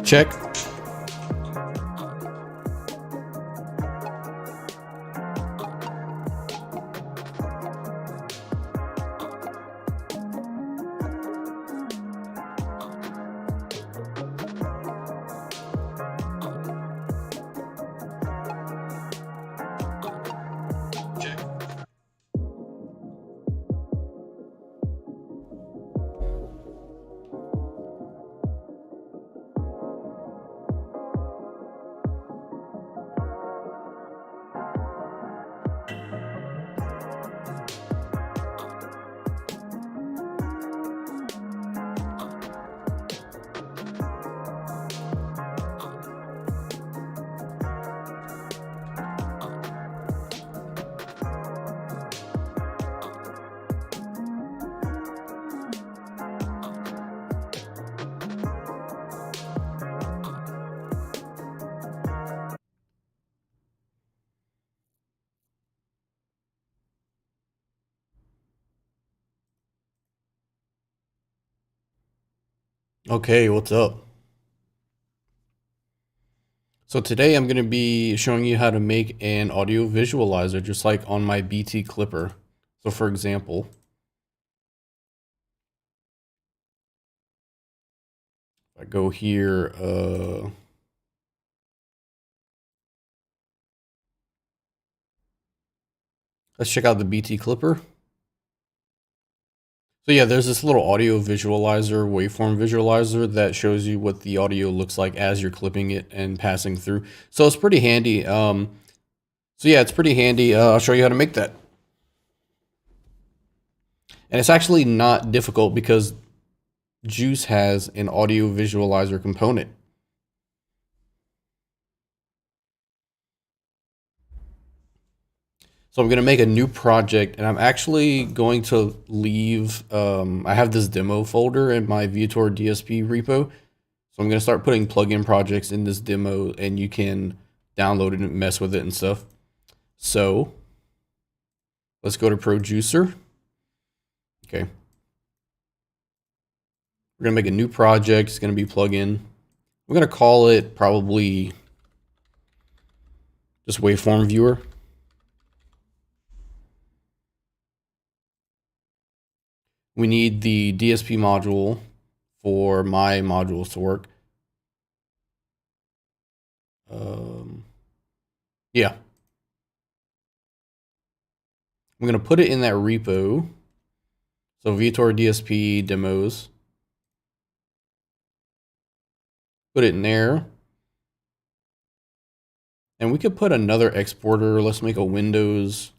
Check. Okay, what's up? So today I'm going to be showing you how to make an audio visualizer just like on my BT Clipper. So for example, if I go here, let's check out the BT Clipper. So yeah, there's this little audio visualizer, waveform visualizer that shows you what the audio looks like as you're clipping it and passing through. So it's pretty handy. So yeah, it's pretty handy. I'll show you how to make that. And it's actually not difficult because Juice has an audio visualizer component. So I'm going to make a new project, and I'm actually going to leave, I have this demo folder in my Viator DSP repo. So I'm going to start putting plugin projects in this demo, and you can download it and mess with it and stuff. So let's go to Producer. Okay. We're going to make a new project. It's going to be plugin. We're going to call it probably just Waveform Viewer. We need the DSP module for my modules to work. Yeah. I'm going to put it in that repo. So Viator DSP demos. Put it in there. And we could put another exporter. Let's make a Windows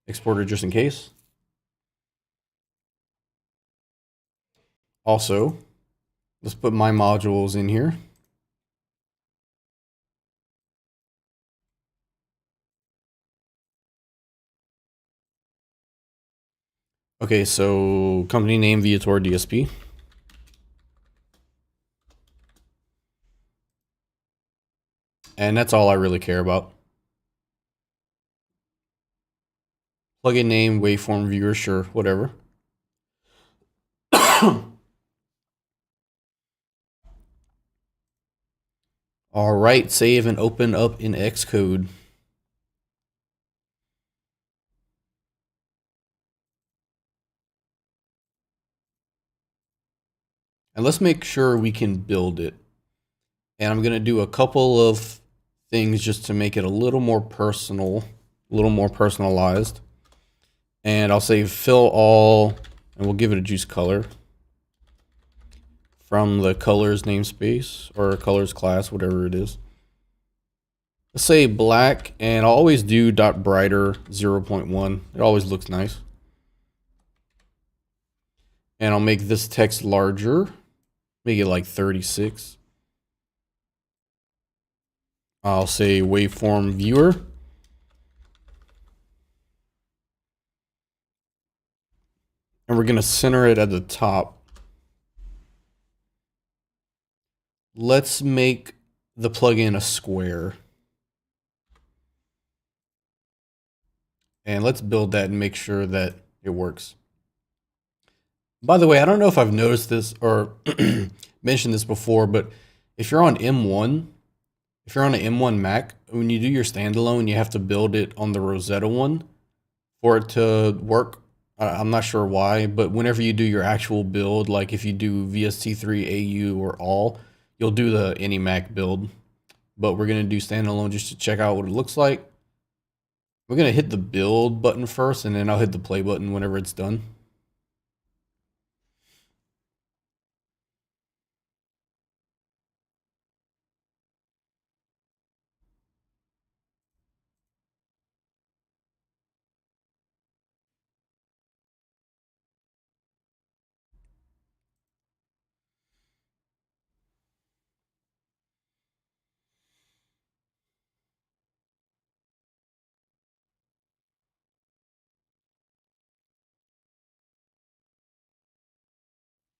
exporter just in case. Also, let's put my modules in here. Okay, so company name Viator DSP. And that's all I really care about. Plugin name, Waveform Viewer, sure, whatever. All right, save and open up in Xcode. And let's make sure we can build it. And I'm going to do a couple of things just to make it a little more personal, a little more personalized. And I'll say fill all, and we'll give it a juice color from the colors namespace or colors class, whatever it is. Let's say black, and I'll always do .brighter 0.1. It always looks nice. And I'll make this text larger, make it like 36. I'll say waveform viewer. and we're going to center it at the top. Let's make the plugin a square. And let's build that and make sure that it works. By the way, I don't know if I've noticed this or mentioned this before, but if you're on M1, if you're on an M1 Mac, when you do your standalone, you have to build it on the Rosetta one for it to work. I'm not sure why, but whenever you do your actual build, like if you do VST3 AU or all, you'll do the any Mac build. But we're going to do standalone just to check out what it looks like. We're going to hit the build button first, and then I'll hit the play button whenever it's done.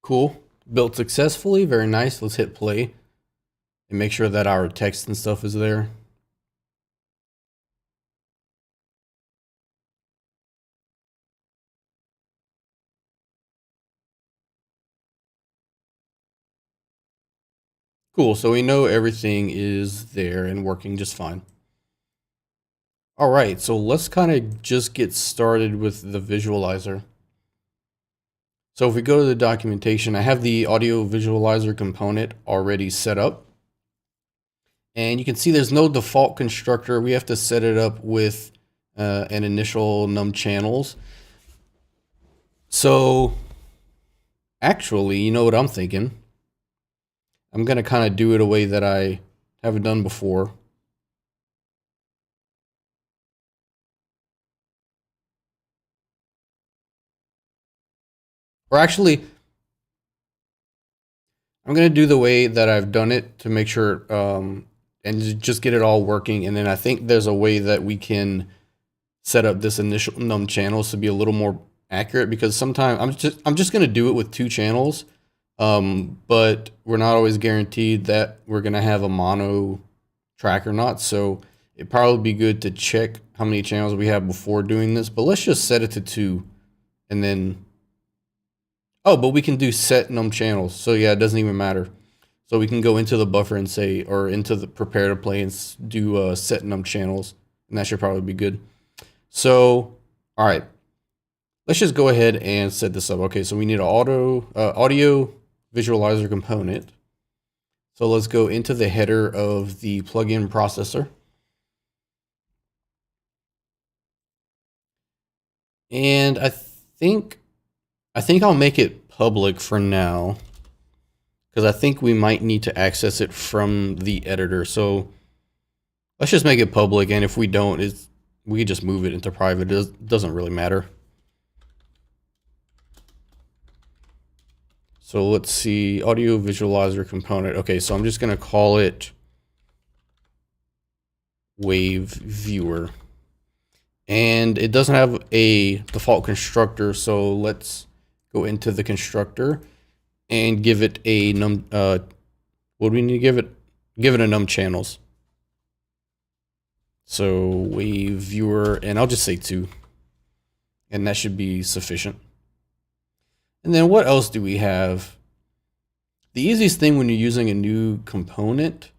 Cool. Built successfully. Very nice. Let's hit play and make sure that our text and stuff is there. Cool. So we know everything is there and working just fine. All right. So let's kind of just get started with the visualizer. So if we go to the documentation, I have the audio visualizer component already set up. And you can see there's no default constructor. We have to set it up with an initial num channels. So actually, you know what I'm thinking? I'm going to kind of do it a way that I haven't done before. Or actually, I'm going to do the way that I've done it to make sure and just get it all working. And then I think there's a way that we can set up this initial num channels to be a little more accurate, because sometimes I'm just going to do it with 2 channels. But we're not always guaranteed that we're going to have a mono track or not. So it'd probably be good to check how many channels we have before doing this, but let's just set it to 2 and then, oh, but we can do set num channels. So yeah, it doesn't even matter. So we can go into the buffer and say, or into the prepare to play and do set num channels, and that should probably be good. So, all right, let's just go ahead and set this up. Okay, so we need an audio visualizer component. So let's go into the header of the plugin processor. And I think I'll make it public for now, because I think we might need to access it from the editor. So let's just make it public, and if we don't, we can just move it into private. It doesn't really matter. So let's see, audio visualizer component. Okay, so I'm just going to call it Wave Viewer. And it doesn't have a default constructor, so let's go into the constructor and give it a num what do we need to give it? Give it a num channels. So Wave Viewer, and I'll just say 2. And that should be sufficient. And then what else do we have? The easiest thing when you're using a new component,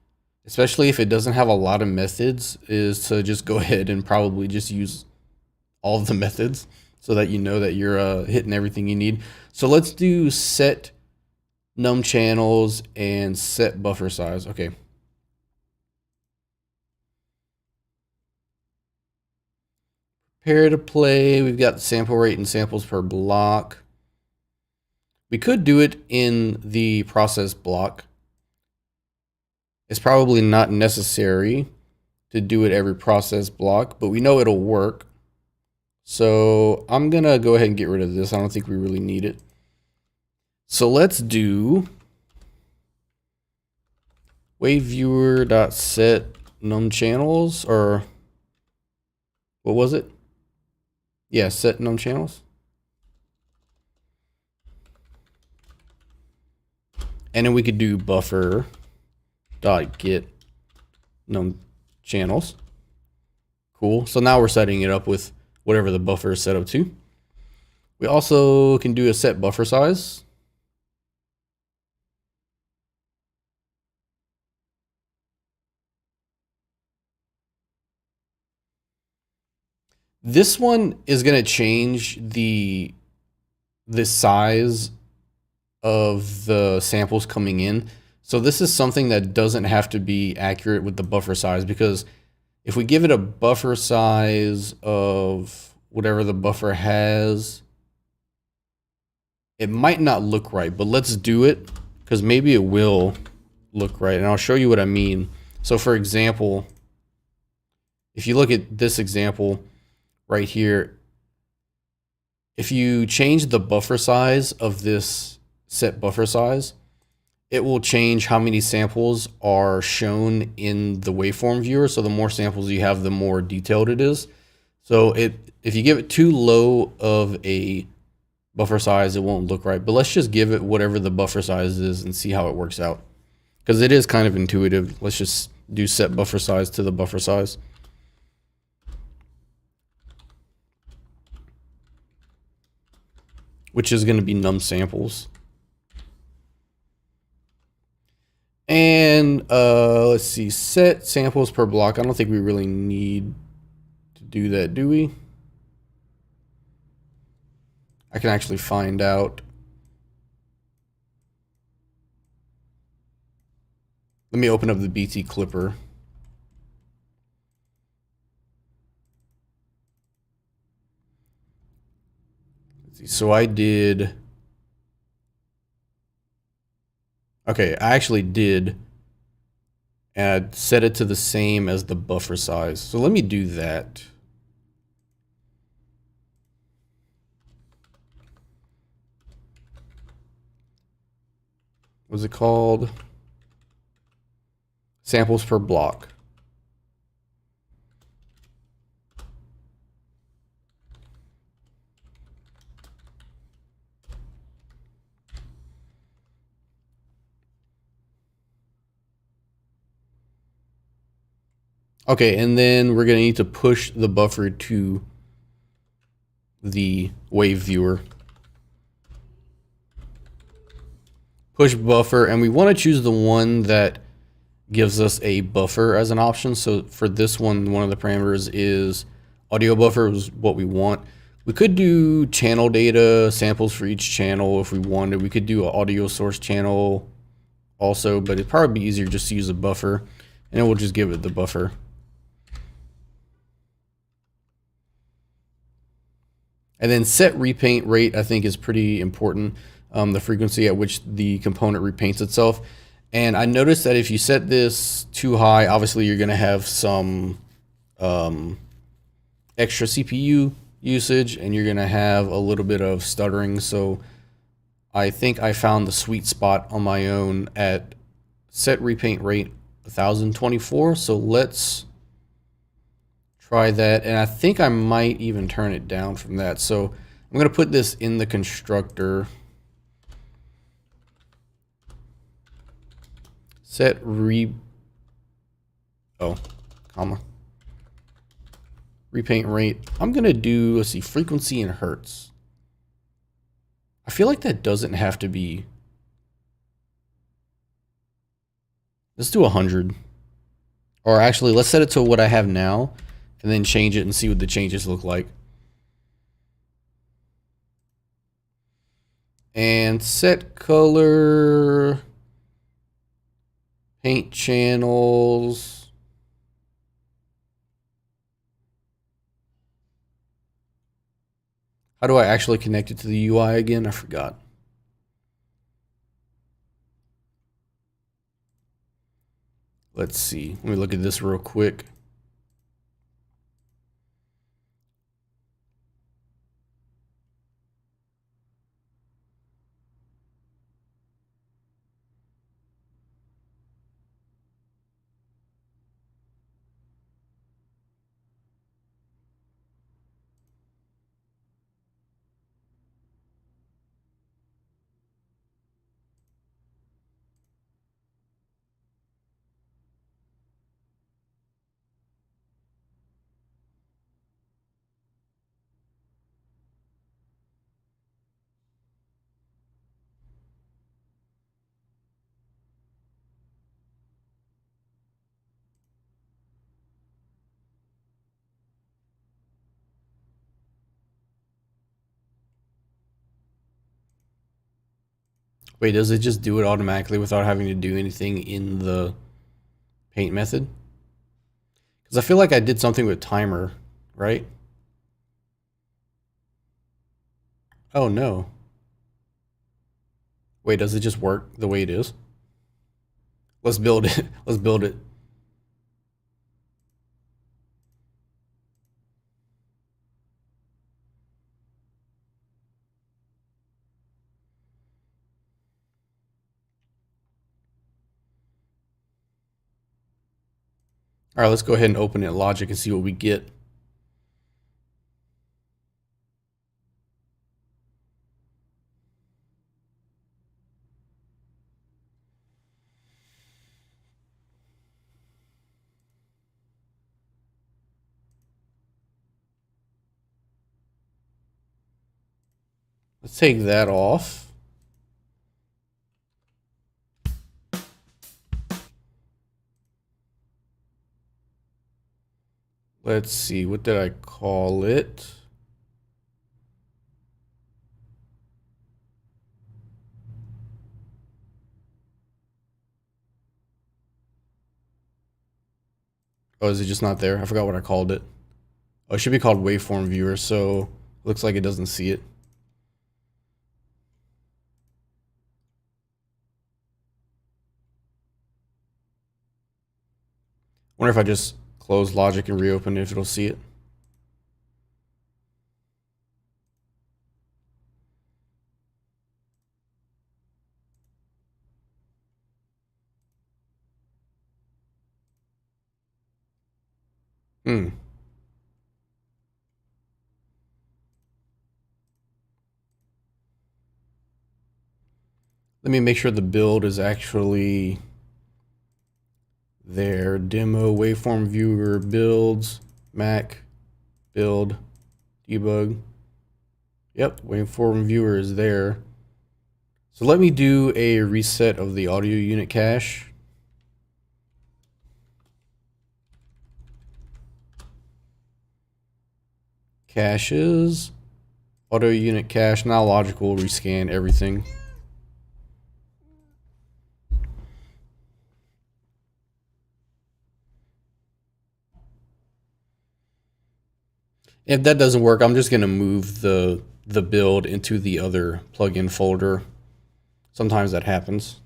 especially if it doesn't have a lot of methods, is to just go ahead and probably just use all of the methods so that you know that you're hitting everything you need. So let's do set num channels and set buffer size. Okay. Prepare to play. We've got sample rate and samples per block. We could do it in the process block. It's probably not necessary to do it every process block, but we know it'll work. So I'm going to go ahead and get rid of this. I don't think we really need it. So let's do waveviewer.set num channels, or what was it? Yeah, set num channels. And then we could do buffer dot get num channels. Cool. So now we're setting it up with whatever the buffer is set up to. We also can do a set buffer size. This one is going to change the size of the samples coming in. So this is something that doesn't have to be accurate with the buffer size, because if we give it a buffer size of whatever the buffer has, it might not look right, but let's do it because maybe it will look right. And I'll show you what I mean. So for example, if you look at this example right here, if you change the buffer size of this set buffer size, it will change how many samples are shown in the waveform viewer. So the more samples you have, the more detailed it is. So if you give it too low of a buffer size, it won't look right. But let's just give it whatever the buffer size is and see how it works out, because it is kind of intuitive. Let's just do set buffer size to the buffer size. Which is going to be num samples. And let's see, set samples per block. I don't think we really need to do that, do we? I can actually find out. Let me open up the BT Clipper. Let's see, so I did. Okay, I actually did. And I set it to the same as the buffer size. So let me do that. What's it called? Samples per block. Okay, and then we're going to need to push the buffer to the wave viewer. Push buffer, and we want to choose the one that gives us a buffer as an option. So for this one of the parameters is audio buffer is what we want. We could do channel data samples for each channel if we wanted. We could do an audio source channel also, but it'd probably be easier just to use a buffer, and then we'll just give it the buffer. And then set repaint rate, I think, is pretty important. The frequency at which the component repaints itself. And I noticed that if you set this too high, obviously you're going to have some extra CPU usage, and you're going to have a little bit of stuttering. So I think I found the sweet spot on my own at set repaint rate 1024. So let's try that. And I think I might even turn it down from that. So I'm going to put this in the constructor. Set repaint rate. I'm going to do, let's see, frequency in hertz. I feel like that doesn't have to be. Let's do 100. Or actually, let's set it to what I have now and then change it and see what the changes look like. And set color, paint channels. How do I actually connect it to the UI again? I forgot. Let's see. Let me look at this real quick. Wait, does it just do it automatically without having to do anything in the paint method? Because I feel like I did something with timer, right? Oh no. Wait, does it just work the way it is? Let's build it. Let's build it. All right, let's go ahead and open it in Logic and see what we get. Let's take that off. Let's see, what did I call it? Oh, is it just not there? I forgot what I called it. Oh, it should be called Waveform Viewer, so looks like it doesn't see it. Wonder if I just close Logic and reopen it, if it'll see it. Hmm. Let me make sure the build is actually there. Demo, Waveform Viewer, builds, Mac, build, debug. Yep, Waveform Viewer is there. So let me do a reset of the audio unit cache. Caches, audio unit cache. Now Logic will rescan everything. If that doesn't work, I'm just gonna move the build into the other plugin folder. Sometimes that happens.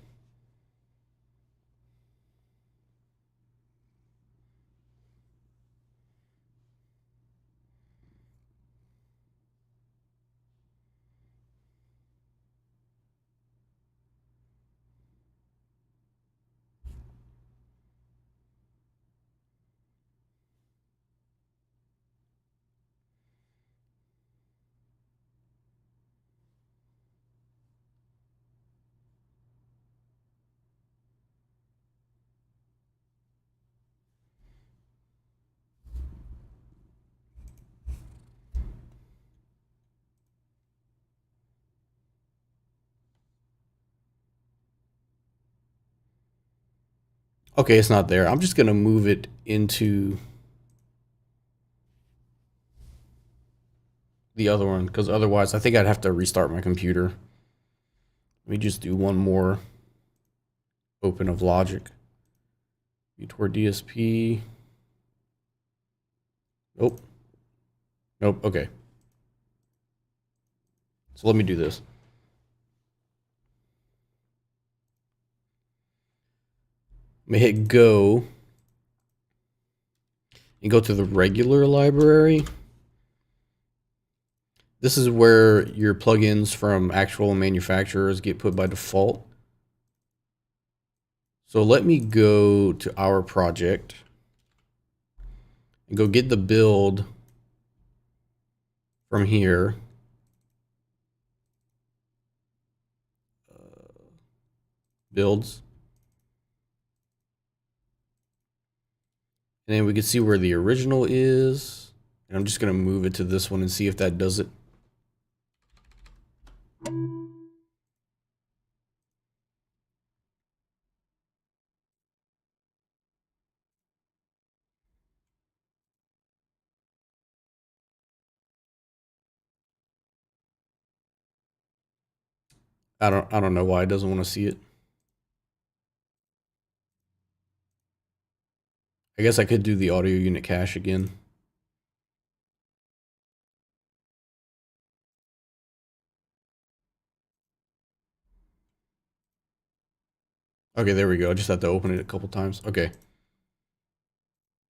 Okay, it's not there. I'm just gonna move it into the other one, because otherwise I think I'd have to restart my computer. Let me just do one more open of Logic. Toward DSP. Nope. Nope. Okay. So let me do this. I'm gonna hit go and go to the regular library. This is where your plugins from actual manufacturers get put by default. So let me go to our project and go get the build from here. Builds. And then we can see where the original is. And I'm just going to move it to this one and see if that does it. I don't know why it doesn't want to see it. I guess I could do the audio unit cache again. Okay, there we go. I just have to open it a couple times. Okay.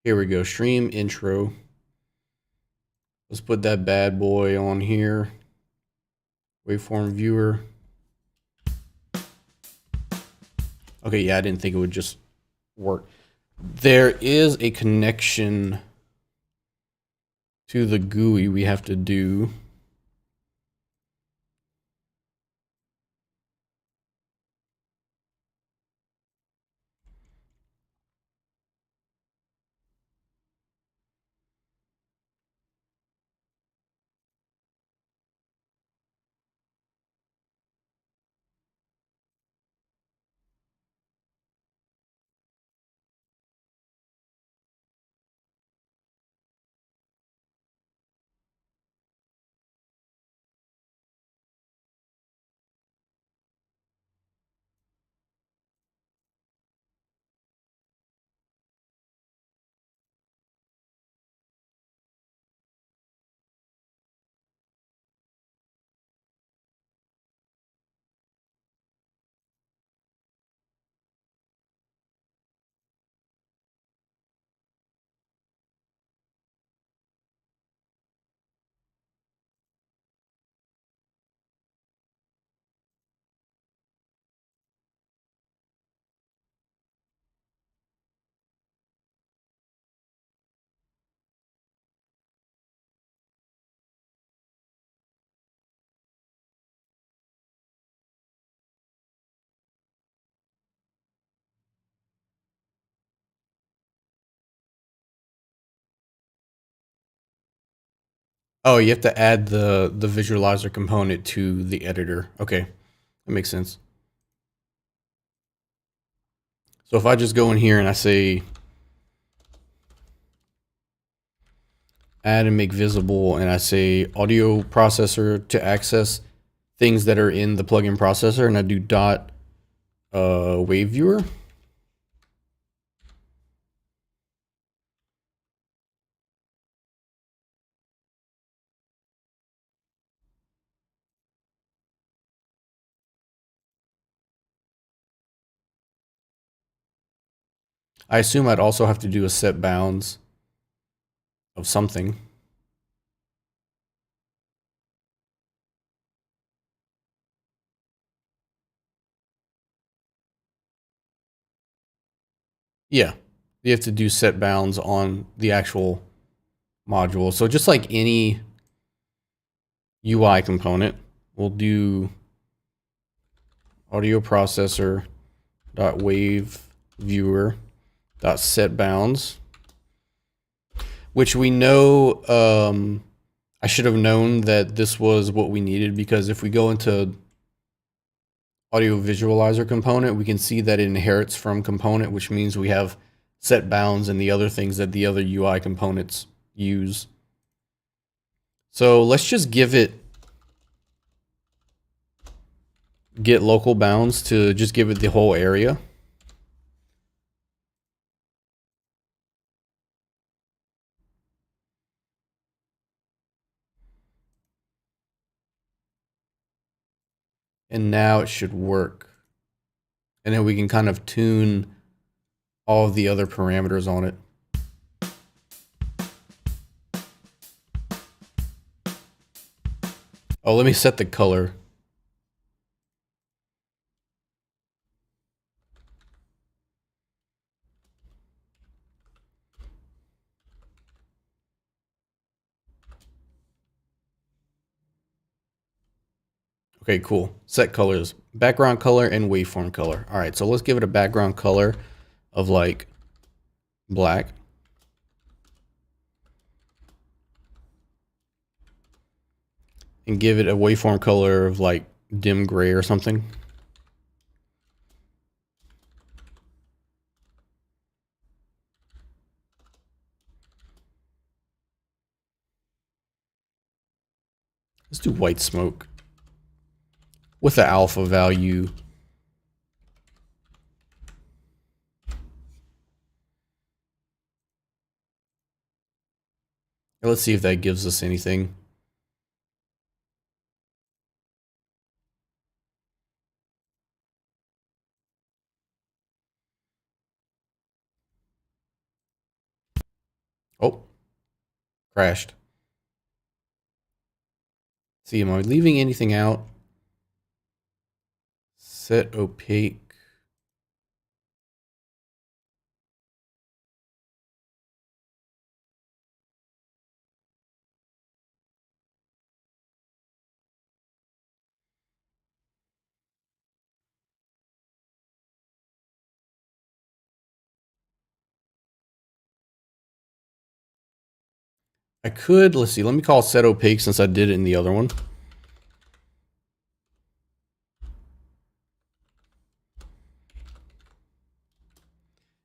Here we go. Stream intro. Let's put that bad boy on here. Waveform viewer. Okay, yeah, I didn't think it would just work. There is a connection to the GUI we have to do. Oh, you have to add the visualizer component to the editor. Okay, that makes sense. So if I just go in here and I say add and make visible, and I say audio processor to access things that are in the plugin processor, and I do dot wave viewer. I assume I'd also have to do a set bounds of something. Yeah, you have to do set bounds on the actual module. So just like any UI component, we'll do audio processor dot wave viewer dot set bounds, which we know I should have known that this was what we needed, because if we go into audio visualizer component, we can see that it inherits from component, which means we have set bounds and the other things that the other UI components use. So let's just give it get local bounds to just give it the whole area. And now it should work. And then we can kind of tune all of the other parameters on it. Oh, let me set the color. Okay, cool. Set colors, background color and waveform color. All right, so let's give it a background color of like black. And give it a waveform color of like dim gray or something. Let's do white smoke. with the alpha value. Let's see if that gives us anything. Oh, crashed. See, am I leaving anything out? Set opaque. I could, let's see, let me call set opaque since I did it in the other one.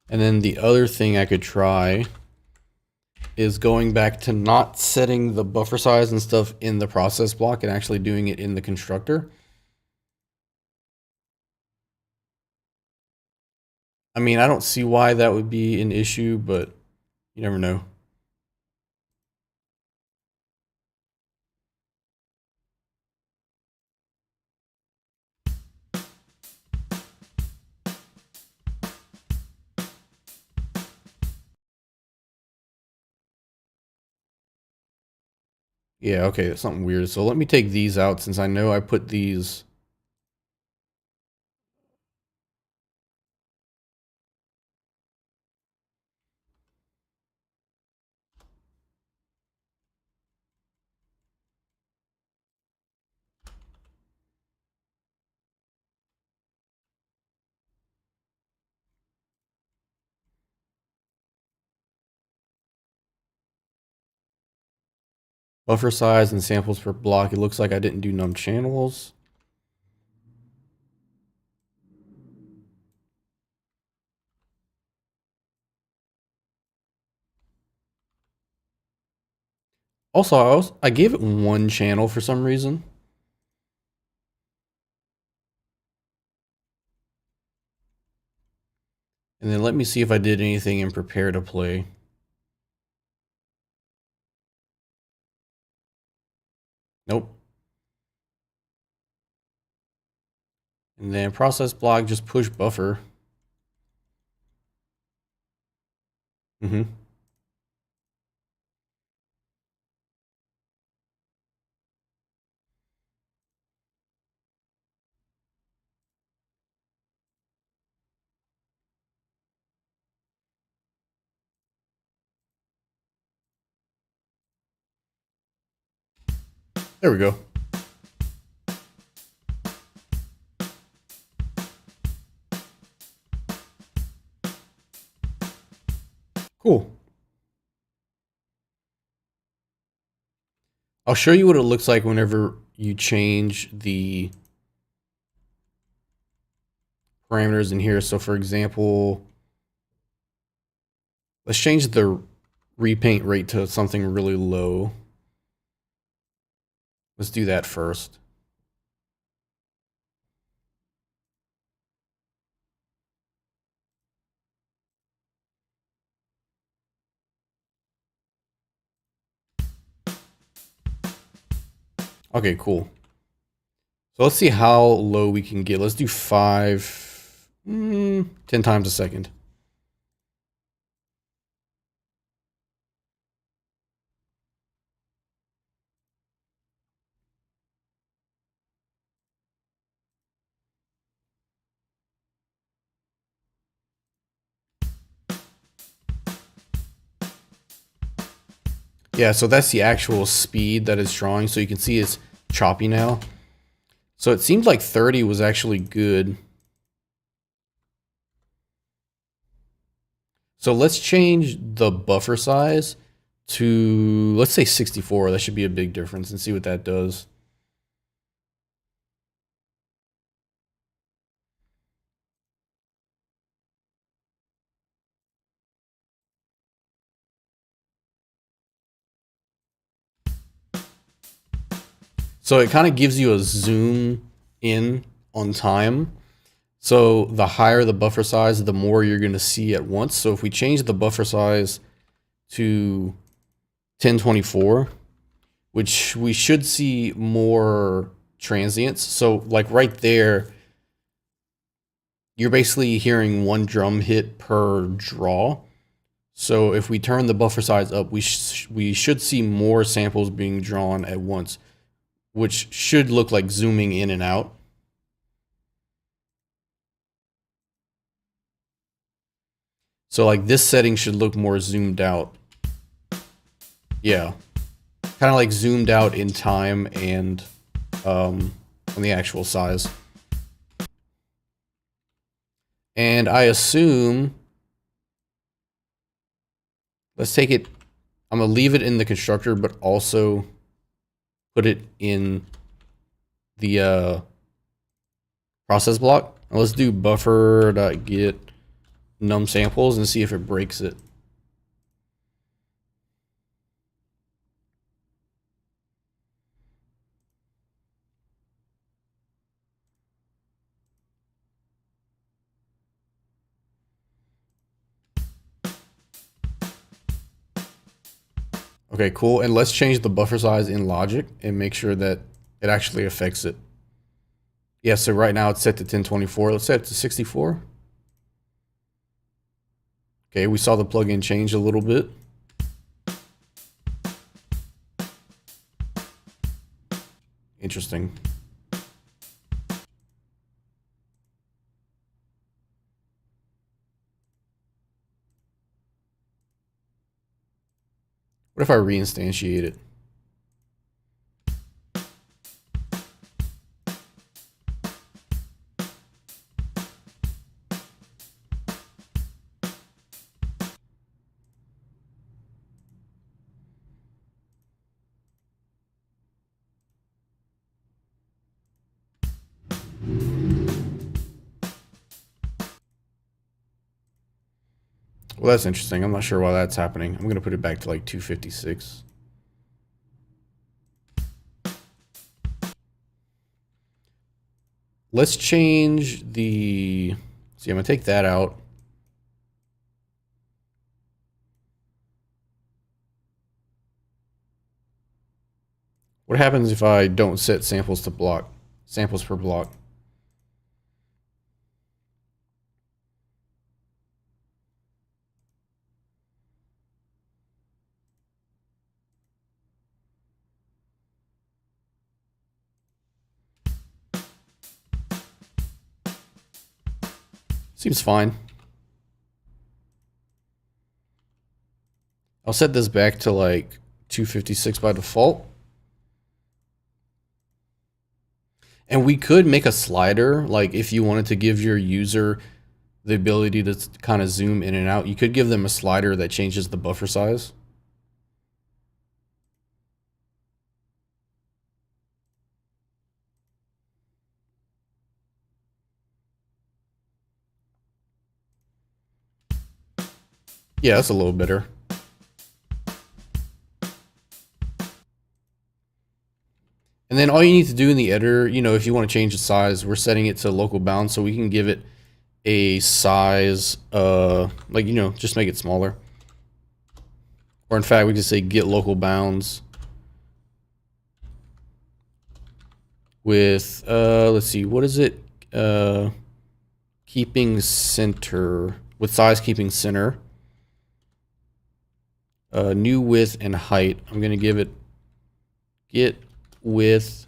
And then the other thing I could try is going back to not setting the buffer size and stuff in the process block and actually doing it in the constructor. I mean, I don't see why that would be an issue, but you never know. Yeah, okay, that's something weird. So let me take these out since I know I put these. Buffer size and samples per block. It looks like I didn't do num channels. Also, I gave it one channel for some reason. And then let me see if I did anything in prepare to play. Nope. And then process block, just push buffer. Mm-hmm. There we go. Cool. I'll show you what it looks like whenever you change the parameters in here. So for example, let's change the repaint rate to something really low. Let's do that first. Okay, cool. So let's see how low we can get. Let's do 10 times a second. Yeah, so that's the actual speed that it's drawing. So you can see it's choppy now. So it seemed like 30 was actually good. So let's change the buffer size to, let's say 64. That should be a big difference and see what that does. So it kind of gives you a zoom in on time. So the higher the buffer size, the more you're going to see at once. So if we change the buffer size to 1024, which we should see more transients. So like right there, you're basically hearing one drum hit per draw. So if we turn the buffer size up, we should see more samples being drawn at once, which should look like zooming in and out. So like this setting should look more zoomed out. Yeah. Kind of like zoomed out in time and on the actual size. And I assume, let's take it, I'm gonna leave it in the constructor, but also put it in the process block. Now let's do buffer.get num samples and see if it breaks it. Okay, cool. And let's change the buffer size in Logic and make sure that it actually affects it. Yeah, so right now it's set to 1024. Let's set it to 64. Okay, we saw the plugin change a little bit. Interesting. What if I reinstantiate it? Well, that's interesting. I'm not sure why that's happening. I'm going to put it back to like 256. Let's change the... See, I'm going to take that out. What happens if I don't set samples to block? Samples per block. Seems fine. I'll set this back to like 256 by default. And we could make a slider, like if you wanted to give your user the ability to kind of zoom in and out, you could give them a slider that changes the buffer size. Yeah, that's a little better. And then all you need to do in the editor, you know, if you want to change the size, we're setting it to local bounds, so we can give it a size, like, you know, just make it smaller. Or in fact, we just say get local bounds with, let's see, what is it? Keeping center, with size keeping center. New width and height. I'm going to give it get width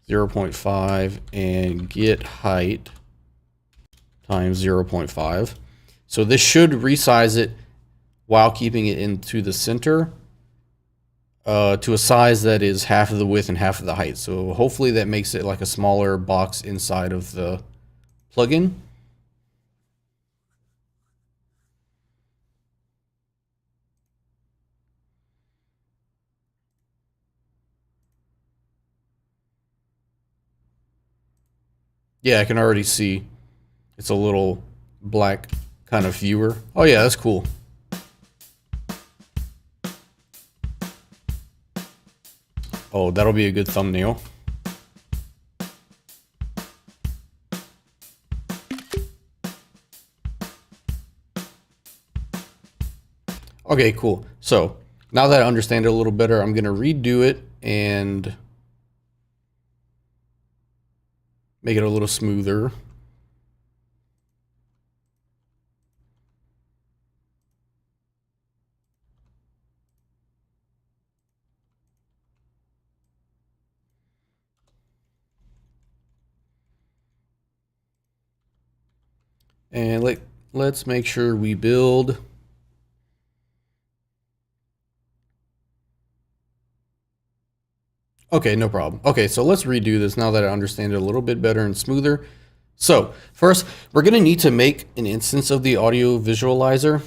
0.5 and get height times 0.5. So this should resize it while keeping it into the center to a size that is half of the width and half of the height. So hopefully that makes it like a smaller box inside of the plugin. Yeah, I can already see it's a little black kind of viewer. Oh yeah, that's cool. Oh, that'll be a good thumbnail. Okay, cool. So now that I understand it a little better, I'm going to redo it and make it a little smoother. And let's make sure we build. Okay, no problem. Okay, so let's redo this now that I understand it a little bit better and smoother. So first, we're going to need to make an instance of the audio visualizer,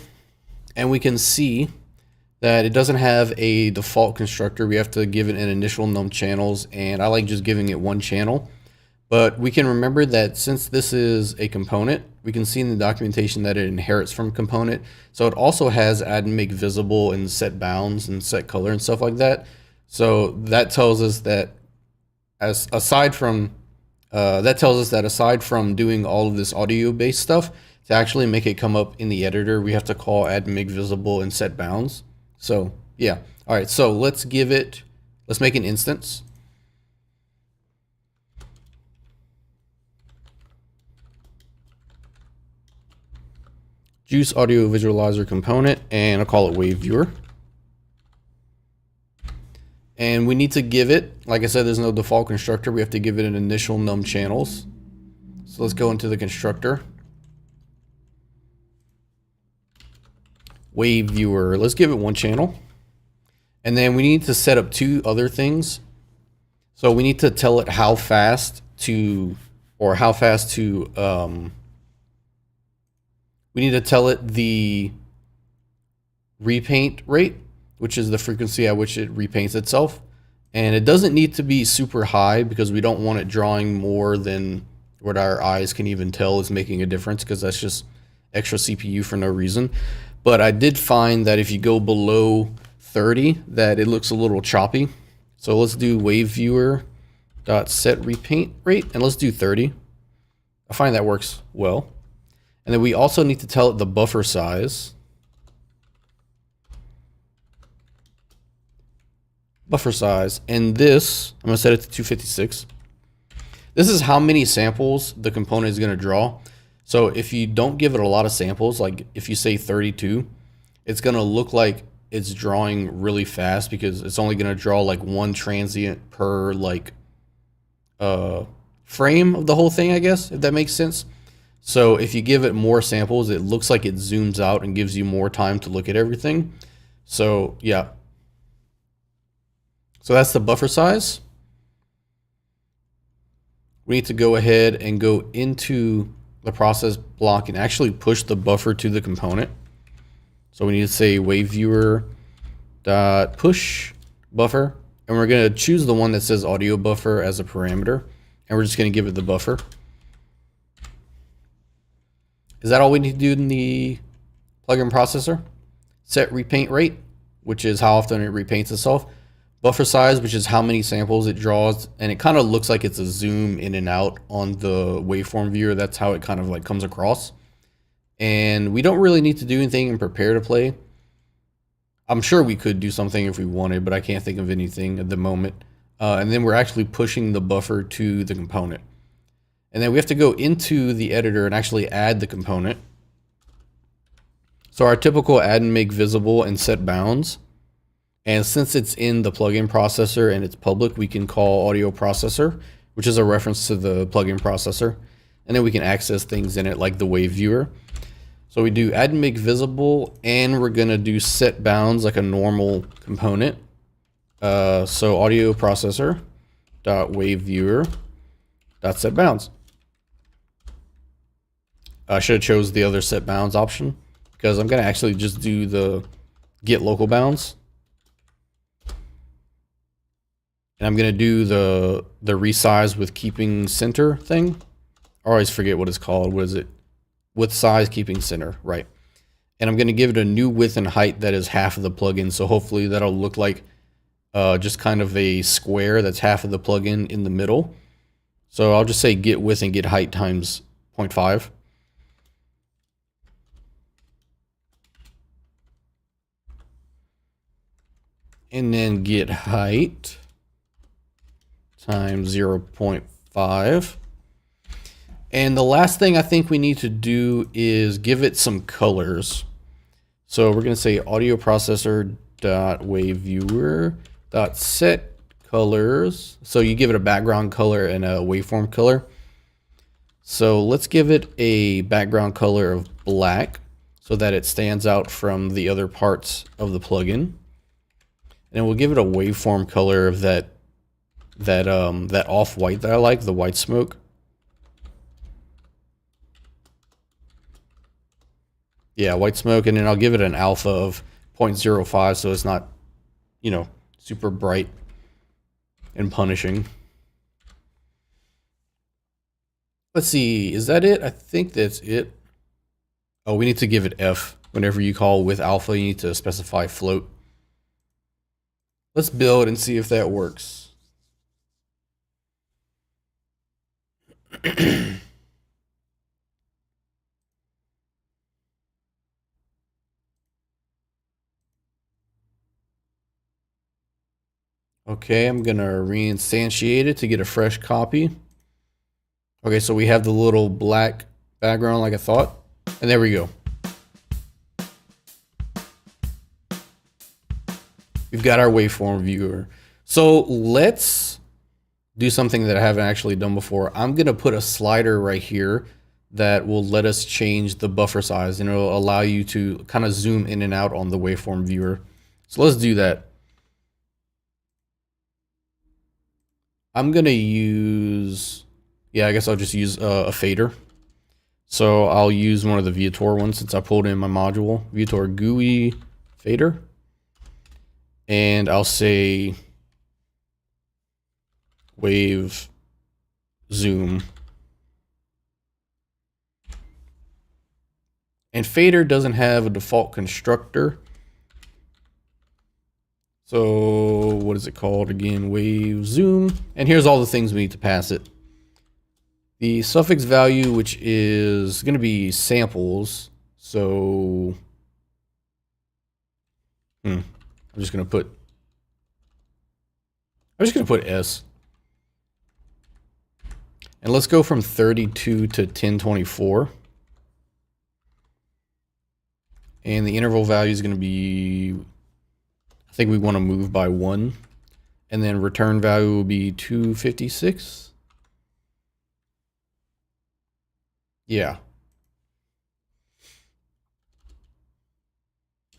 and we can see that it doesn't have a default constructor. We have to give it an initial num channels, and I like just giving it one channel. But we can remember that since this is a component, we can see in the documentation that it inherits from component. So it also has add and make visible and set bounds and set color and stuff like that. So that tells us that aside from doing all of this audio based stuff, to actually make it come up in the editor, we have to call add and make visible and set bounds. So yeah. All right. So let's make an instance. Juice audio visualizer component, and I'll call it wave viewer. And we need to give it, like I said, there's no default constructor. We have to give it an initial num channels. So let's go into the constructor. Wave viewer, let's give it one channel. And then we need to set up two other things. So we need to tell it how fast to we need to tell it the repaint rate, which is the frequency at which it repaints itself. And it doesn't need to be super high because we don't want it drawing more than what our eyes can even tell is making a difference, because that's just extra CPU for no reason. But I did find that if you go below 30, that it looks a little choppy. So let's do wave viewer dot set repaint rate, and let's do 30. I find that works well. And then we also need to tell it the buffer size. And this, I'm going to set it to 256. This is how many samples the component is going to draw. So if you don't give it a lot of samples, like if you say 32, it's going to look like it's drawing really fast because it's only going to draw like one transient per like frame of the whole thing, I guess, if that makes sense. So if you give it more samples, it looks like it zooms out and gives you more time to look at everything. So yeah. So that's the buffer size. We need to go ahead and go into the process block and actually push the buffer to the component. So we need to say wave viewer dot push buffer, and we're going to choose the one that says audio buffer as a parameter, and we're just going to give it the buffer. Is that all we need to do in the plugin processor? Set repaint rate, which is how often it repaints itself. Buffer size, which is how many samples it draws, and it kind of looks like it's a zoom in and out on the waveform viewer. That's how it kind of like comes across. And we don't really need to do anything in prepare to play. I'm sure we could do something if we wanted, but I can't think of anything at the moment. And then we're actually pushing the buffer to the component. And then we have to go into the editor and actually add the component. So our typical add and make visible and set bounds. And since it's in the plugin processor and it's public, we can call audio processor, which is a reference to the plugin processor. And then we can access things in it like the wave viewer. So we do add and make visible, and we're going to do set bounds like a normal component. So audio processor dot wave viewer dot set bounds. I should have chose the other set bounds option because I'm going to actually just do the get local bounds. And I'm going to do the resize with keeping center thing. I always forget what it's called. What is it? With size keeping center, right? And I'm going to give it a new width and height that is half of the plugin. So hopefully that'll look like just kind of a square that's half of the plugin in the middle. So I'll just say get width and get height times 0.5. and then get height times 0.5. And the last thing I think we need to do is give it some colors. So we're going to say audio processor dot wave viewer dot set colors. So you give it a background color and a waveform color. So let's give it a background color of black so that it stands out from the other parts of the plugin. And we'll give it a waveform color of that off-white that I like, the white smoke. Yeah, white smoke, and then I'll give it an alpha of 0.05 so it's not, you know, super bright and punishing. Let's see, is that it? I think that's it. Oh, we need to give it F. Whenever you call with alpha, you need to specify float. Let's build and see if that works. Okay, I'm gonna reinstantiate it to get a fresh copy. Okay, so we have the little black background like I thought, and there we go. We've got our waveform viewer. So let's do something that I haven't actually done before. I'm gonna put a slider right here that will let us change the buffer size, and it'll allow you to kind of zoom in and out on the waveform viewer. So let's do that. I'm gonna use, yeah, I guess I'll just use a fader. So I'll use one of the Viator ones since I pulled in my module, Viator GUI fader. And I'll say wave zoom. And fader doesn't have a default constructor. So what is it called again? Wave zoom. And here's all the things we need to pass it. The suffix value, which is going to be samples. So I'm just going to put S. And let's go from 32 to 1024. And the interval value is going to be, I think we want to move by 1. And then return value will be 256. Yeah.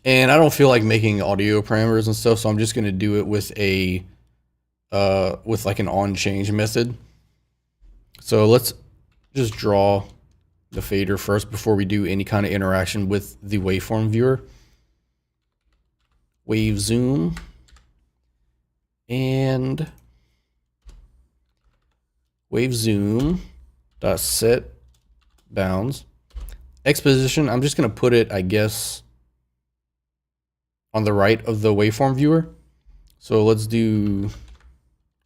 And I don't feel like making audio parameters and stuff, so I'm just going to do it with a with like an on change method. So let's just draw the fader first before we do any kind of interaction with the waveform viewer. Wave zoom and wave zoom dot set bounds. X position, I'm just going to put it, I guess, on the right of the waveform viewer. So let's do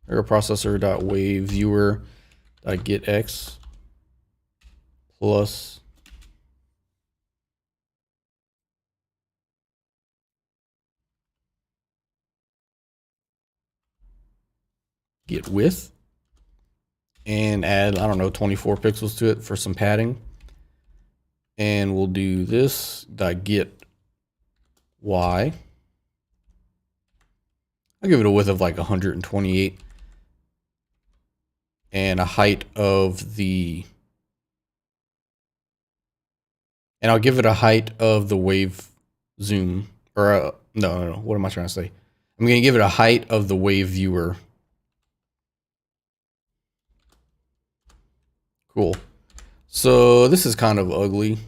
processor dot wave viewer dot get X plus get width and add, I don't know, 24 pixels to it for some padding. And we'll do this dot get Y. I'll give it a width of like 128 and a height of the, and I'll give it a height of the wave zoom, or no, what am I trying to say? I'm going to give it a height of the wave viewer. Cool. So this is kind of ugly.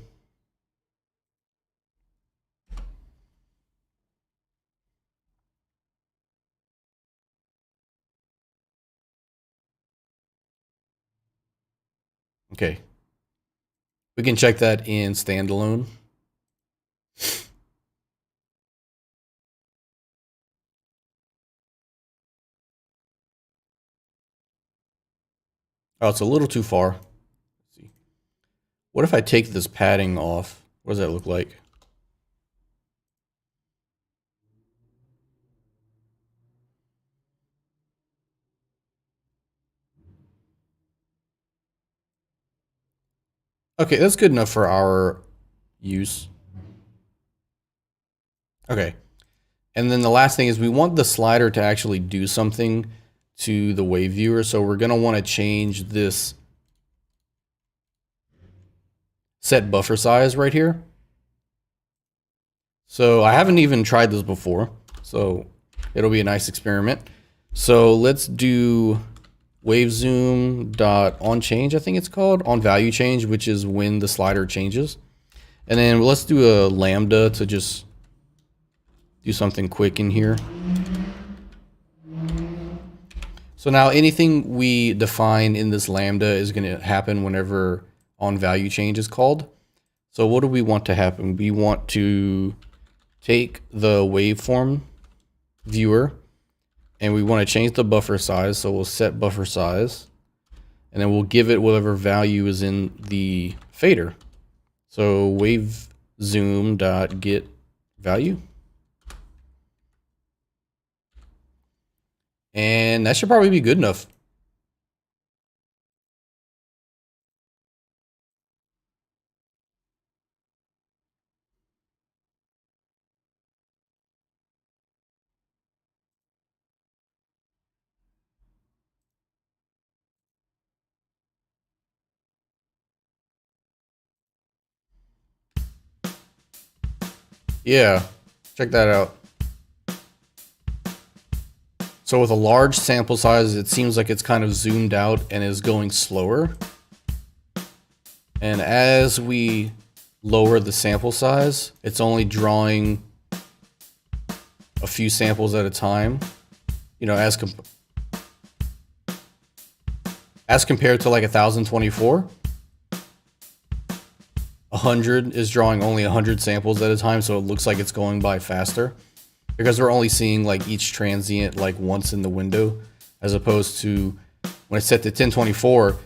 Okay. We can check that in standalone. Oh, it's a little too far. Let's see. What if I take this padding off? What does that look like? Okay, that's good enough for our use. Okay. And then the last thing is we want the slider to actually do something to the wave viewer. So we're going to want to change this set buffer size right here. So I haven't even tried this before, so it'll be a nice experiment. So let's do wave zoom dot on change, I think it's called, on value change, which is when the slider changes. And then let's do a lambda to just do something quick in here. So now anything we define in this lambda is going to happen whenever on value change is called. So what do we want to happen? We want to take the waveform viewer and we want to change the buffer size. So we'll set buffer size and then we'll give it whatever value is in the fader. So wave zoom dot get value. And that should probably be good enough. Yeah, check that out. So with a large sample size, it seems like it's kind of zoomed out and is going slower. And as we lower the sample size, it's only drawing a few samples at a time, you know, as compared to like 1024. 100 is drawing only 100 samples at a time, so it looks like it's going by faster because we're only seeing like each transient like once in the window, as opposed to when it's set to 1024,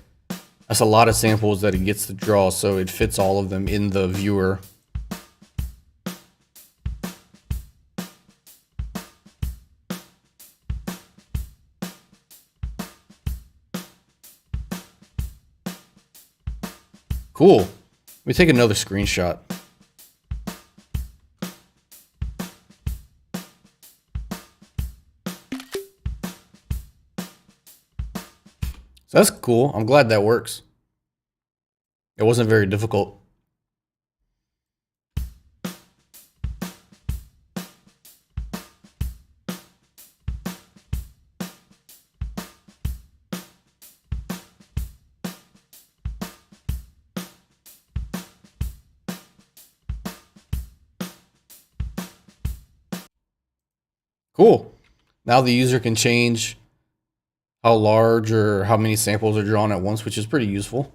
that's a lot of samples that it gets to draw, so it fits all of them in the viewer. Cool. Let me take another screenshot. So that's cool. I'm glad that works. It wasn't very difficult. Cool. Now the user can change how large or how many samples are drawn at once, which is pretty useful.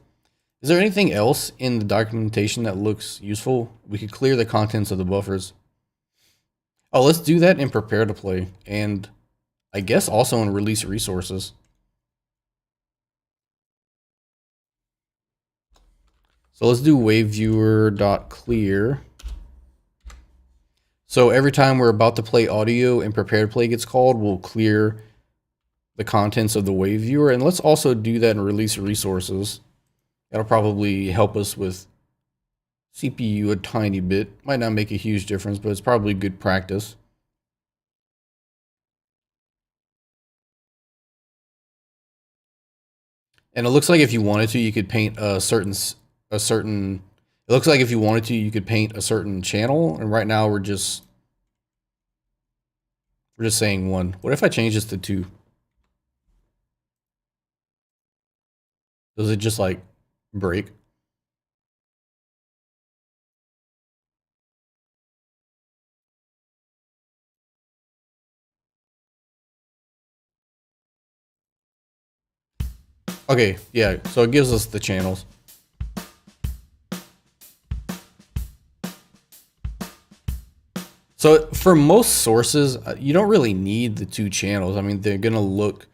Is there anything else in the documentation that looks useful? We could clear the contents of the buffers. Oh, let's do that and prepare to play. And I guess also in release resources. So let's do waveviewer.clear. So every time we're about to play audio and prepare to play gets called, we'll clear the contents of the wave viewer. And let's also do that in release resources. That'll probably help us with CPU a tiny bit. Might not make a huge difference, but it's probably good practice. And it looks like if you wanted to, you could paint a certain it looks like if you wanted to, you could paint a certain channel. And right now we're just saying 1. What if I change this to 2? Does it just like break? Okay, yeah, so it gives us the channels. So for most sources, you don't really need the 2 channels. I mean, they're gonna look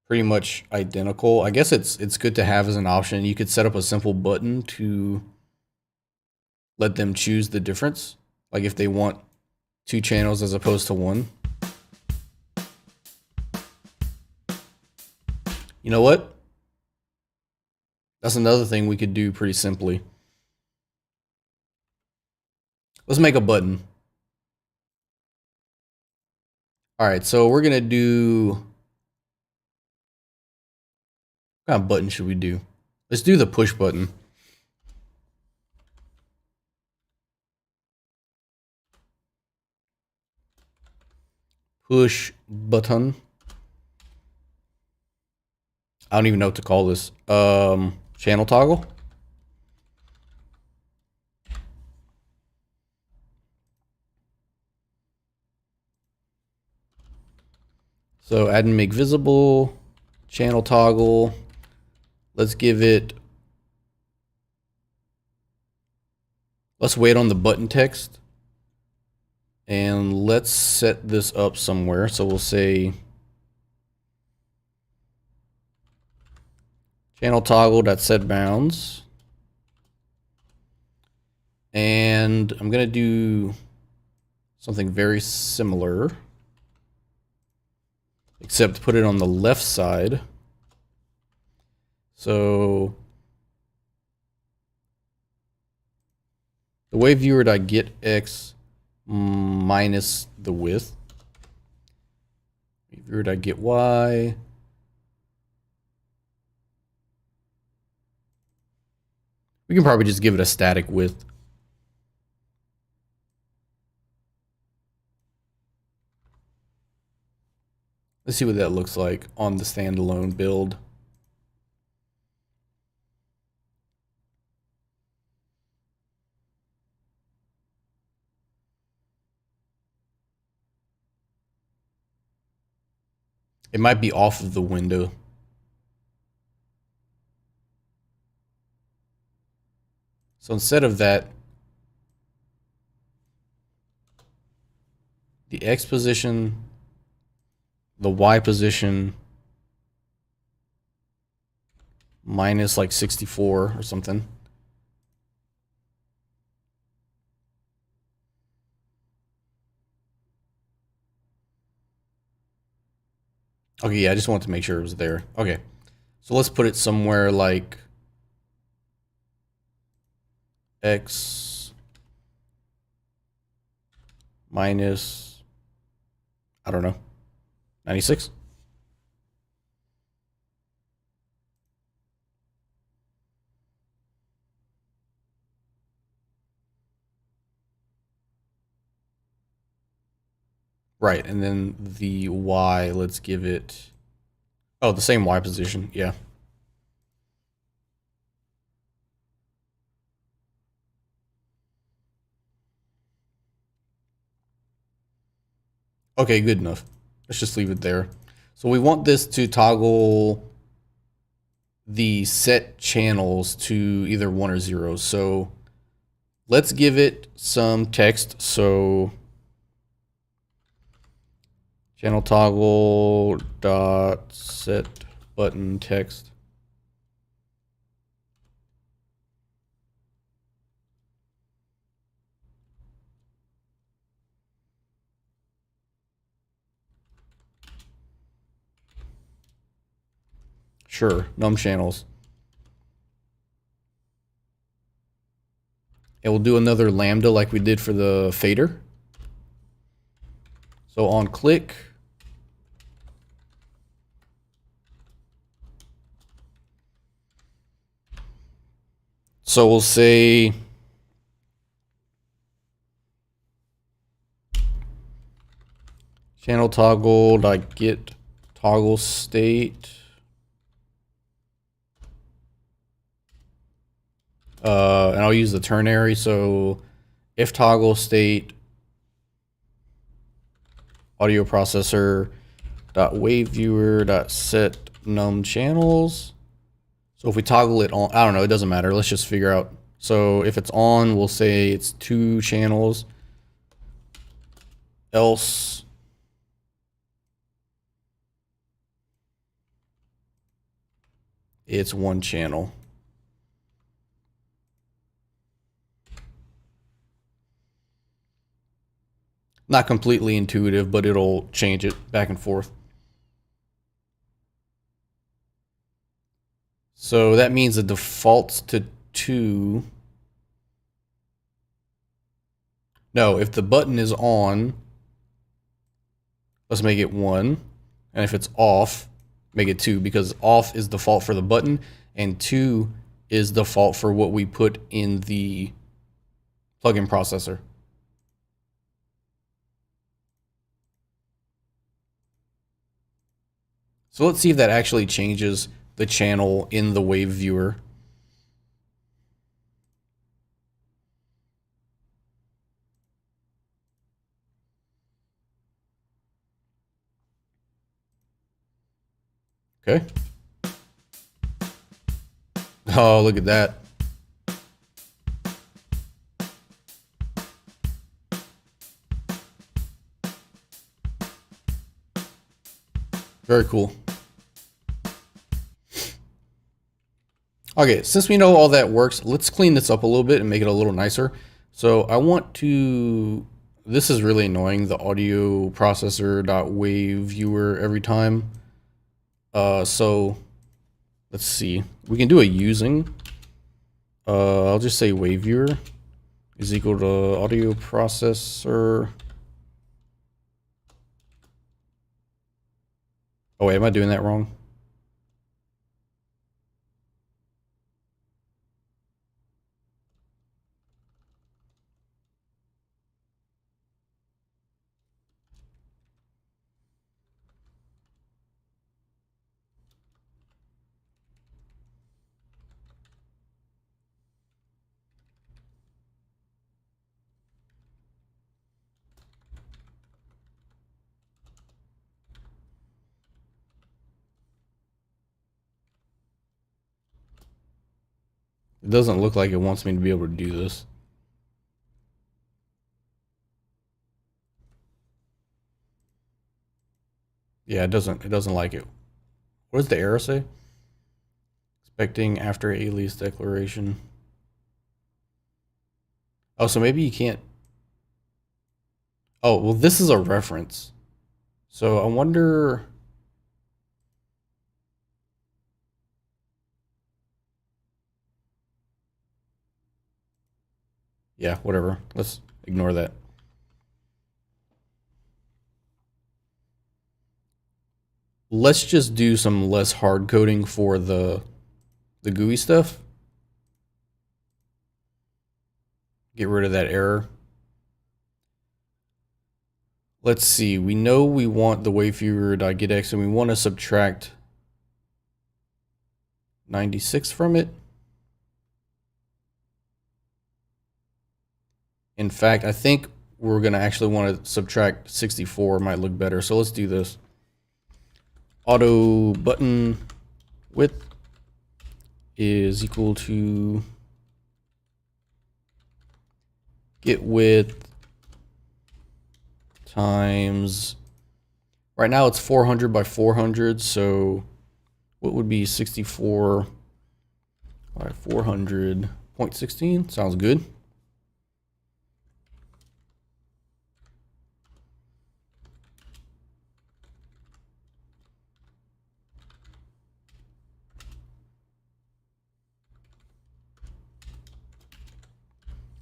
pretty much identical. I guess it's good to have as an option. You could set up a simple button to let them choose the difference. Like if they want 2 channels as opposed to 1. You know what? That's another thing we could do pretty simply. Let's make a button. All right, so we're gonna do, what kind of button should we do? Let's do the push button. Push button. I don't even know what to call this. Channel toggle. So add and make visible, channel toggle. Let's give it, let's wait on the button text. And let's set this up somewhere. So we'll say channel toggle.set bounds. And I'm going to do something very similar, except put it on the left side. So the wave viewer.get x minus the width. Wave viewer.get y. We can probably just give it a static width. Let's see what that looks like on the standalone build. It might be off of the window. So instead of that, the X position, the Y position, minus like 64 or something. Okay, yeah, I just wanted to make sure it was there. Okay, so let's put it somewhere like X minus, I don't know, 96. Right, and then the Y, let's give it, oh, the same Y position, yeah. Okay, good enough. Let's just leave it there. So we want this to toggle the set channels to either 1 or 0. So let's give it some text. So channel toggle dot set button text. Sure, num channels. And we'll do another lambda like we did for the fader. So on click, so we'll say channel toggle dot get toggle state. And I'll use the ternary. So if toggle state audio processor dot wave viewer dot set num channels. So if we toggle it on, I don't know, it doesn't matter. Let's just figure out. So if it's on, we'll say it's 2 channels. Else it's 1 channel. Not completely intuitive, but it'll change it back and forth. So that means it defaults to 2. No, if the button is on, let's make it 1. And if it's off, make it 2, because off is default for the button and 2 is default for what we put in the plugin processor. So let's see if that actually changes the channel in the Wave viewer. Okay. Oh, look at that. Very cool. Okay, since we know all that works, let's clean this up a little bit and make it a little nicer. So I want to, this is really annoying, the audio processor.wave viewer every time. So let's see, we can do a using. I'll just say wave viewer is equal to audio processor. Oh wait, am I doing that wrong? It doesn't look like it wants me to be able to do this. Yeah, it doesn't like it. What does the error say? Expecting after alias declaration. Oh, so maybe you can't. Oh, well, this is a reference. So I wonder. Yeah, whatever. Let's ignore that. Let's just do some less hard coding for the GUI stuff. Get rid of that error. Let's see. We know we want the waveviewer.getX and we want to subtract 96 from it. In fact, I think we're going to actually want to subtract 64. Might look better. So let's do this. Auto button width is equal to get width times, right now it's 400 by 400, so what would be 64 by 400.16? Sounds good.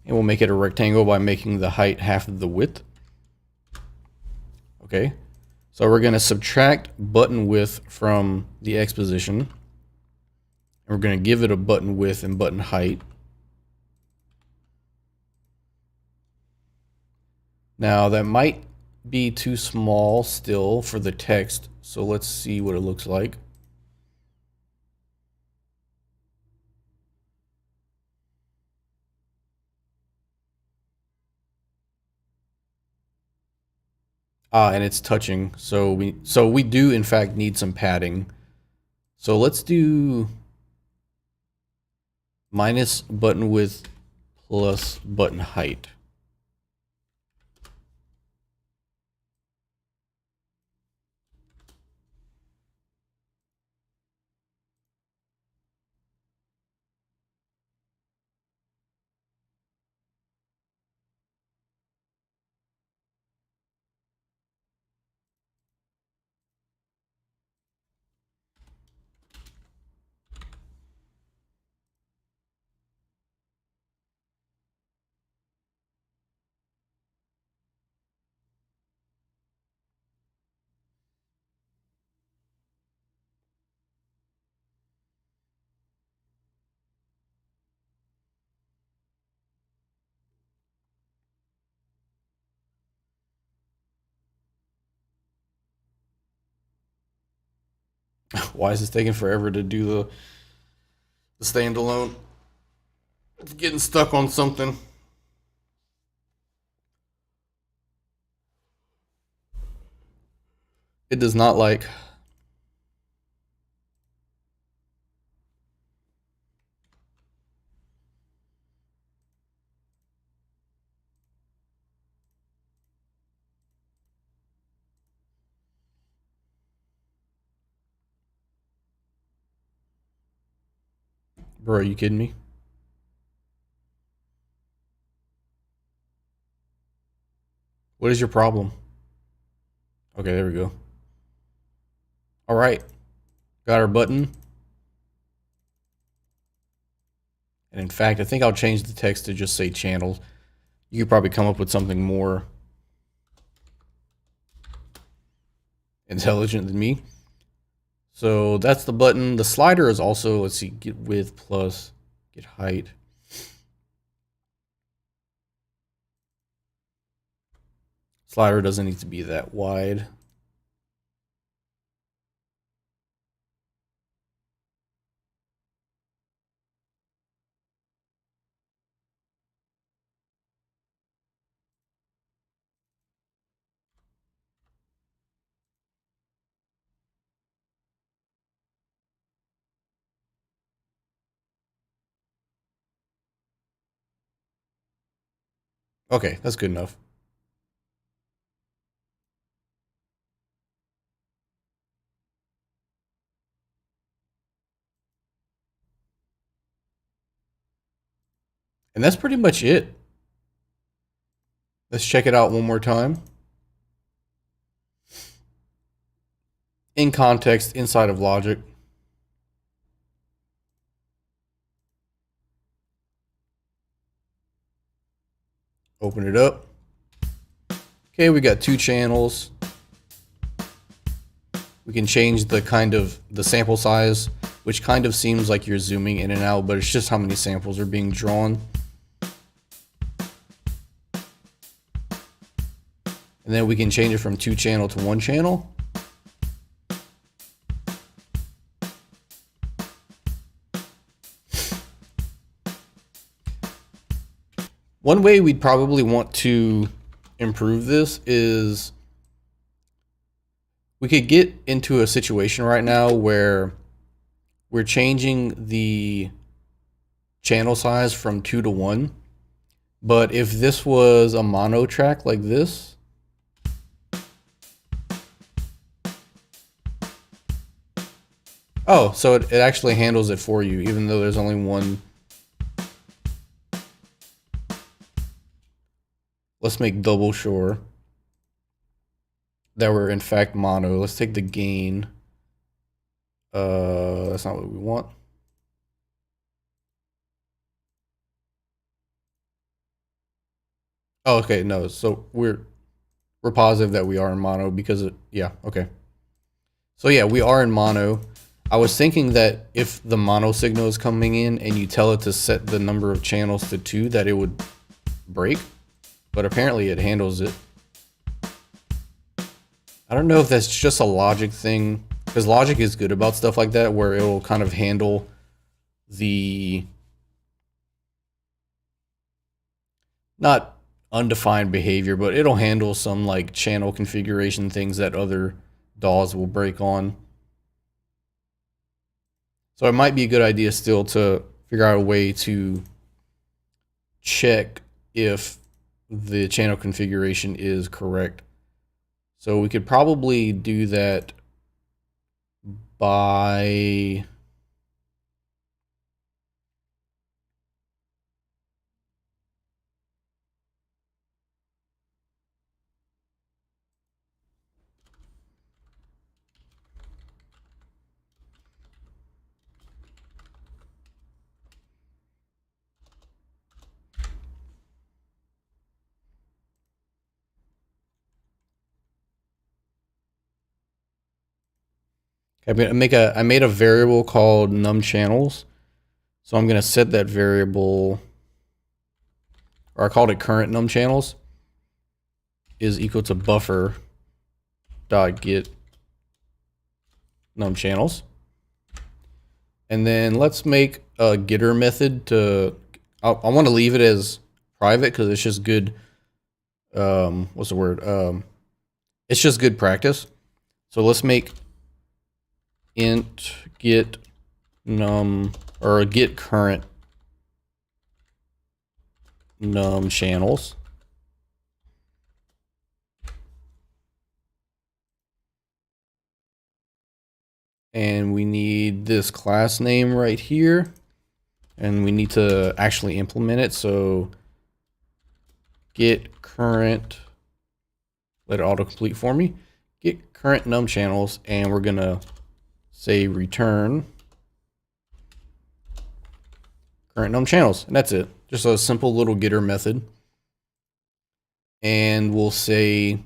And we'll make it a rectangle by making the height half of the width. Okay, so we're going to subtract button width from the X position. And we're going to give it a button width and button height. Now that might be too small still for the text, so let's see what it looks like. And it's touching, so we do in fact need some padding. So let's do minus button width plus button height. Why is this taking forever to do the standalone? It's getting stuck on something. It does not like. Bro, are you kidding me? What is your problem? Okay, there we go. All right. Got our button. And in fact, I think I'll change the text to just say channel. You could probably come up with something more intelligent than me. So that's the button. The slider is also, let's see, get width plus get height. Slider doesn't need to be that wide. Okay, that's good enough. And that's pretty much it. Let's check it out one more time. In context, inside of Logic. Open it up. Okay, we got 2 channels. We can change the sample size, which kind of seems like you're zooming in and out, but it's just how many samples are being drawn. And then we can change it from 2 channel to 1 channel. One way we'd probably want to improve this is we could get into a situation right now where we're changing the channel size from 2 to 1. But if this was a mono track like this, oh, so it actually handles it for you, even though there's only one. Let's make double sure that we're in fact mono. Let's take the gain. That's not what we want. Oh, okay, no. So we're positive that we are in mono because yeah, okay. So yeah, we are in mono. I was thinking that if the mono signal is coming in and you tell it to set the number of channels to 2, that it would break, but apparently it handles it. I don't know if that's just a Logic thing, because Logic is good about stuff like that, where it will kind of handle the not undefined behavior, but it'll handle some like channel configuration things that other DAWs will break on. So it might be a good idea still to figure out a way to check if the channel configuration is correct. So we could probably do that by I made a variable called num channels. So I'm gonna set that variable, or I called it current num channels, is equal to buffer dot get num channels. And then let's make a getter method to, I want to leave it as private because it's just good, what's the word? It's just good practice. So let's make int get num, or get current num channels. And we need this class name right here. And we need to actually implement it. So get current, let it autocomplete for me. Get current num channels, and we're gonna say return current num channels, and that's it. Just a simple little getter method. And we'll say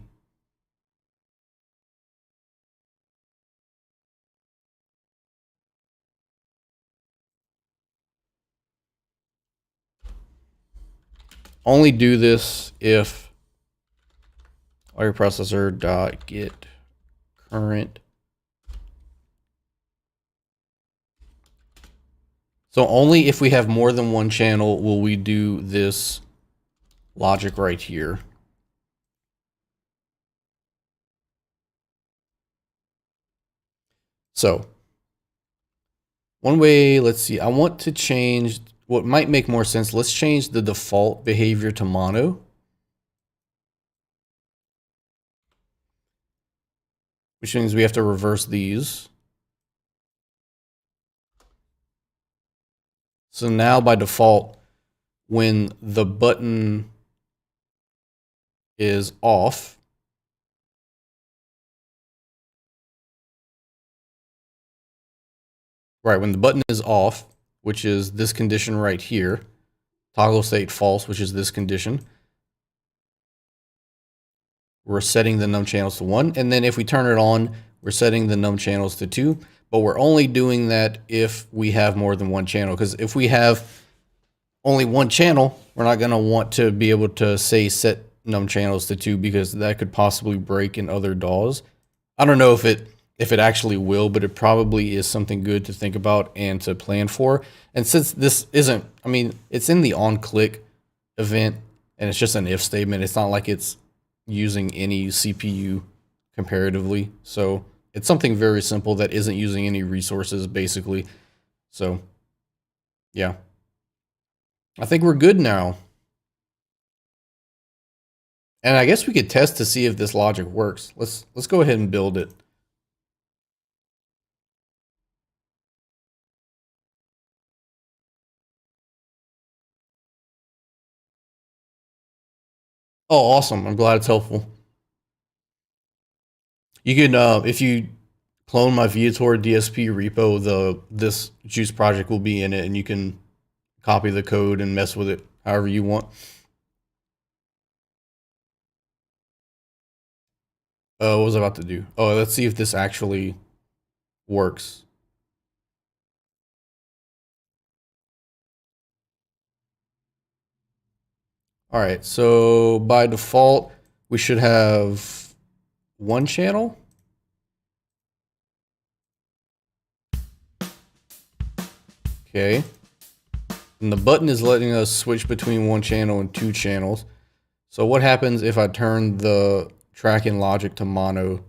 only do this if your processor dot get current. So only if we have more than one channel will we do this logic right here. So one way, let's see, I want to change what might make more sense. Let's change the default behavior to mono. Which means we have to reverse these. So now by default, when the button is off, right, when the button is off, which is this condition right here, toggle state false, which is this condition, we're setting the num channels to 1. And then if we turn it on, we're setting the num channels to 2. But we're only doing that if we have more than one channel. Because if we have only one channel, we're not going to want to be able to say set num channels to 2 because that could possibly break in other DAWs. I don't know if it actually will, but it probably is something good to think about and to plan for. And since this isn't, I mean, it's in the on-click event and it's just an if statement. It's not like it's using any CPU comparatively. So it's something very simple that isn't using any resources basically. So yeah, I think we're good now. And I guess we could test to see if this logic works. Let's go ahead and build it. Oh, awesome. I'm glad it's helpful. You can, if you clone my Viator DSP repo, this juice project will be in it, and you can copy the code and mess with it however you want. What was I about to do? Oh, let's see if this actually works. All right, so by default, we should have one channel. Okay. And the button is letting us switch between one channel and two channels. So what happens if I turn the track in logic to mono?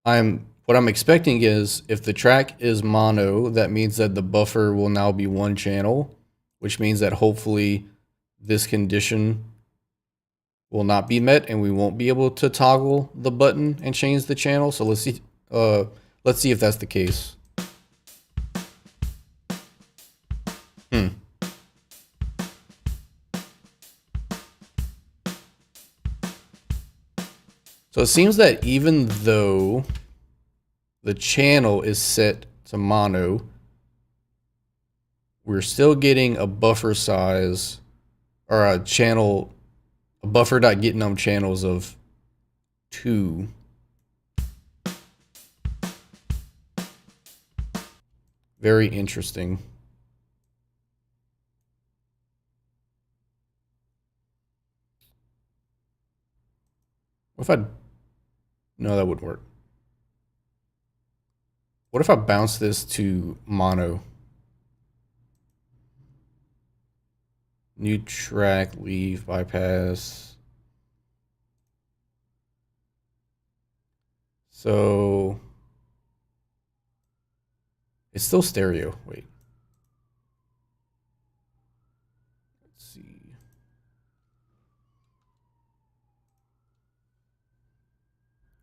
What I'm expecting is if the track is mono, that means that the buffer will now be one channel, which means that hopefully this condition will not be met and we won't be able to toggle the button and change the channel. So let's see if that's the case. So it seems that even though the channel is set to mono, we're still getting a buffer size or a buffer.getNum channels of 2. Very interesting. What if no, that wouldn't work. What if I bounce this to mono? New track, leave, bypass. So it's still stereo. Wait. Let's see.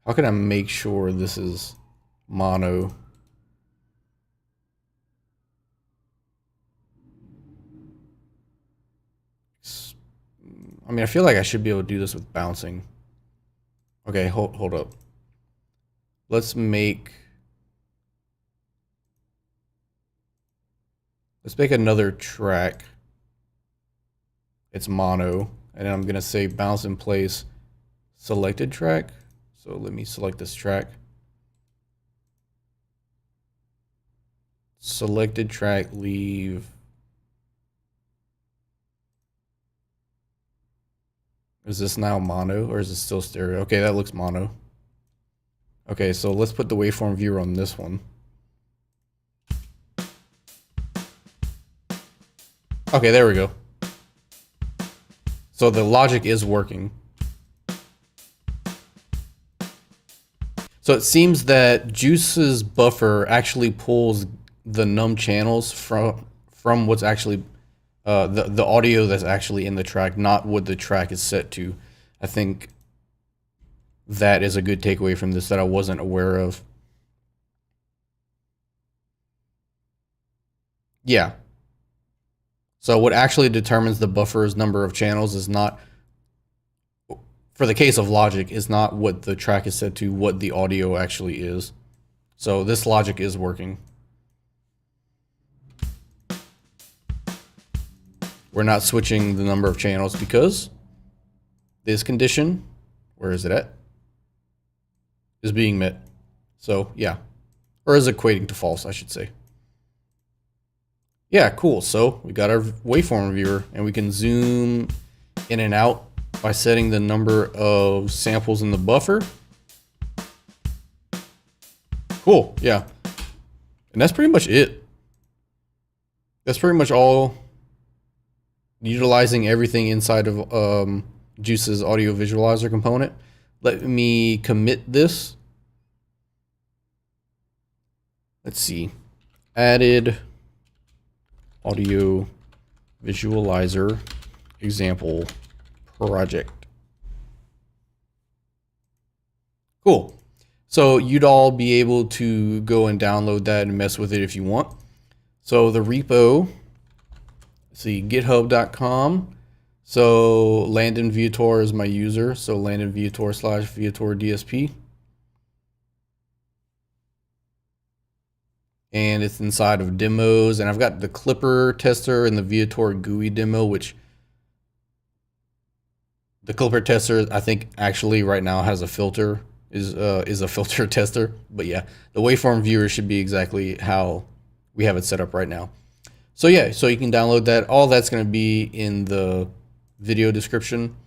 How can I make sure this is mono? I mean, I feel like I should be able to do this with bouncing. Okay, hold up. Let's make another track. It's mono, and I'm gonna say bounce in place selected track. So let me select this track. Selected track, leave. Is this now mono or is it still stereo? Okay, that looks mono. Okay, so let's put the waveform viewer on this one. Okay, there we go. So the logic is working. So it seems that Juice's buffer actually pulls the num channels from what's actually the audio that's actually in the track, not what the track is set to. I think that is a good takeaway from this that I wasn't aware of. Yeah. So what actually determines the buffer's number of channels is not, for the case of logic, is not what the track is set to, what the audio actually is. So this logic is working. We're not switching the number of channels because this condition, where is it at, is being met. So yeah, or is equating to false, I should say. Yeah, cool. So we got our waveform viewer, and we can zoom in and out by setting the number of samples in the buffer. Cool, yeah. And that's pretty much it. That's pretty much all, utilizing everything inside of Juice's audio visualizer component. Let me commit this. Let's see. Added audio visualizer example project. Cool. So you'd all be able to go and download that and mess with it if you want. So the repo, let's see, github.com. So Landon Viator is my user. So Landon Viator / Viator DSP. And it's inside of demos, and I've got the Clipper tester and the Viator GUI demo, which the Clipper tester, I think, actually right now has a filter, is a filter tester. But yeah, the waveform viewer should be exactly how we have it set up right now. So yeah, so you can download that. All that's going to be in the video description.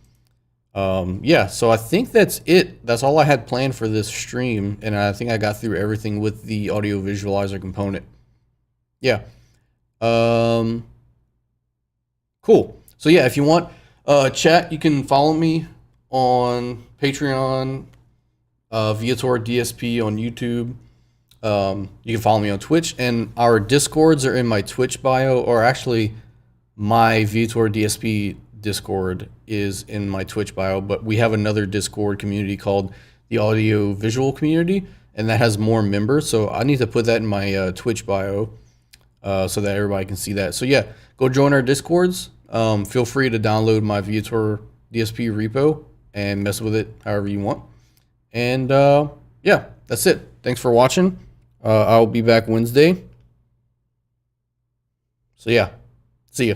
Yeah, so I think that's it. That's all I had planned for this stream, and I think I got through everything with the audio visualizer component. Yeah. Cool. So yeah, if you want chat, you can follow me on Patreon, Viator DSP on YouTube. You can follow me on Twitch, and our Discords are in my Twitch bio, or actually my Viator DSP Discord is in my Twitch bio, but we have another Discord community called the Audio Visual Community, and that has more members. So I need to put that in my Twitch bio so that everybody can see that. So yeah, go join our Discords. Feel free to download my Viator DSP repo and mess with it however you want. And yeah, that's it. Thanks for watching. I'll be back Wednesday. So yeah, see ya.